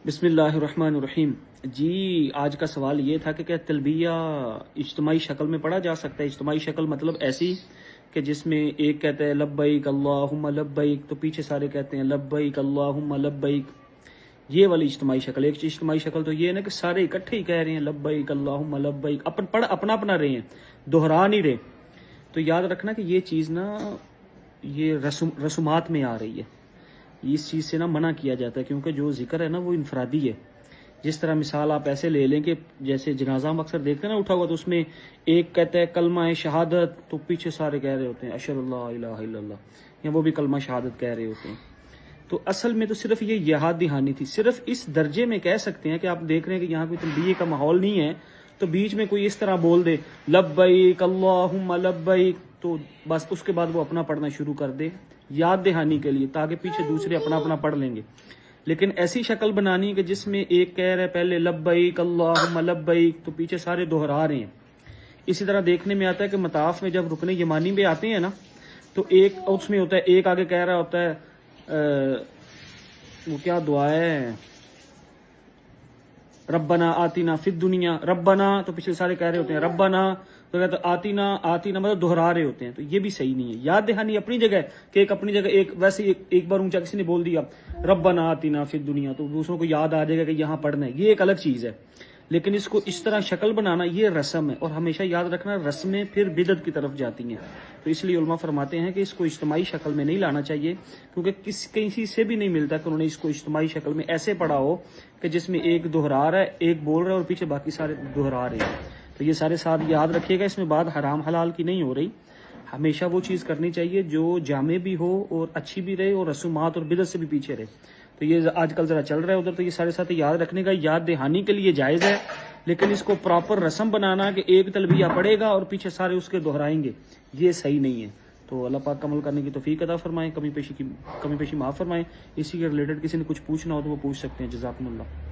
بسم اللہ الرحمن الرحیم۔ جی آج کا سوال یہ تھا کہ کیا تلبیہ اجتماعی شکل میں پڑھا جا سکتا ہے؟ اجتماعی شکل مطلب ایسی کہ جس میں ایک کہتا ہے لبیک اللہم لبیک تو پیچھے سارے کہتے ہیں لبیک اللہم لبیک، یہ والی اجتماعی شکل۔ ایک اجتماعی شکل تو یہ ہے نا کہ سارے اکٹھے ہی کہہ رہے ہیں لبیک اللہم لبیک، اپنا اپنا رہے ہیں، دہرا نہیں رہے۔ تو یاد رکھنا کہ یہ چیز نا یہ رسومات میں آ رہی ہے، اس چیز سے نا منع کیا جاتا ہے، کیونکہ جو ذکر ہے نا وہ انفرادی ہے۔ جس طرح مثال آپ ایسے لے لیں کہ جیسے جنازہ ہم اکثر دیکھتے ہیں نا اٹھا ہوا، تو اس میں ایک کہتا ہے کلمہ شہادت تو پیچھے سارے کہہ رہے ہوتے ہیں اشہد اللہ الہ الا اللہ، یا وہ بھی کلمہ شہادت کہہ رہے ہوتے ہیں۔ تو اصل میں تو صرف یہ یاد دہانی تھی، صرف اس درجے میں کہہ سکتے ہیں کہ آپ دیکھ رہے ہیں کہ یہاں کوئی تلبیہ کا ماحول نہیں ہے تو بیچ میں کوئی اس طرح بول دے لبیک اللہم لبیک، تو بس اس کے بعد وہ اپنا پڑھنا شروع کر دے یاد دہانی کے لیے، تاکہ پیچھے دوسرے اپنا اپنا پڑھ لیں گے۔ لیکن ایسی شکل بنانی کہ جس میں ایک کہہ رہا ہے پہلے لبیک اللہم لبیک تو پیچھے سارے دہرا رہے ہیں۔ اسی طرح دیکھنے میں آتا ہے کہ مطاف میں جب رکن یمانی میں آتے ہیں نا تو ایک اس میں ہوتا ہے، ایک آگے کہہ رہا ہوتا ہے وہ کیا دعا ہے، ربنا آتینا فی الدنیا، ربنا تو پچھلے سارے کہہ رہے ہوتے ہیں ربنا، تو کہتے آتینا آتینا مطلب دہرا رہے ہوتے ہیں۔ تو یہ بھی صحیح نہیں ہے۔ یاد دہانی اپنی جگہ ہے کہ ایک اپنی جگہ، ایک ویسے ایک بار اونچا کسی نے بول دیا ربنا آتینا فی الدنیا تو دوسروں کو یاد آ جائے گا کہ یہاں پڑھنا ہے، یہ ایک الگ چیز ہے۔ لیکن اس کو اس طرح شکل بنانا یہ رسم ہے، اور ہمیشہ یاد رکھنا رسمیں پھر بدعت کی طرف جاتی ہیں۔ تو اس لیے علماء فرماتے ہیں کہ اس کو اجتماعی شکل میں نہیں لانا چاہیے، کیونکہ کسی سے بھی نہیں ملتا کہ انہوں نے اس کو اجتماعی شکل میں ایسے پڑھا ہو کہ جس میں ایک دہرا رہا ہے، ایک بول رہا ہے اور پیچھے باقی سارے دہرا رہے ہیں۔ تو یہ سارے ساتھ یاد رکھیے گا، اس میں بات حرام حلال کی نہیں ہو رہی۔ ہمیشہ وہ چیز کرنی چاہیے جو جامع بھی ہو اور اچھی بھی رہے اور رسومات اور بدعت سے بھی پیچھے رہے۔ تو یہ آج کل ذرا چل رہا ہے ادھر، تو یہ سارے ساتھ یاد رکھنے کا یاد دہانی کے لیے جائز ہے، لیکن اس کو پراپر رسم بنانا کہ ایک تلبیہ پڑھے گا اور پیچھے سارے اس کے دہرائیں گے، یہ صحیح نہیں ہے۔ تو اللہ پاک عمل کرنے کی توفیق عطا فرمائیں، کمی پیشی معاف فرمائیں۔ اسی کے ریلیٹڈ کسی نے کچھ پوچھنا ہو تو وہ پوچھ سکتے ہیں۔ جزاکم اللہ۔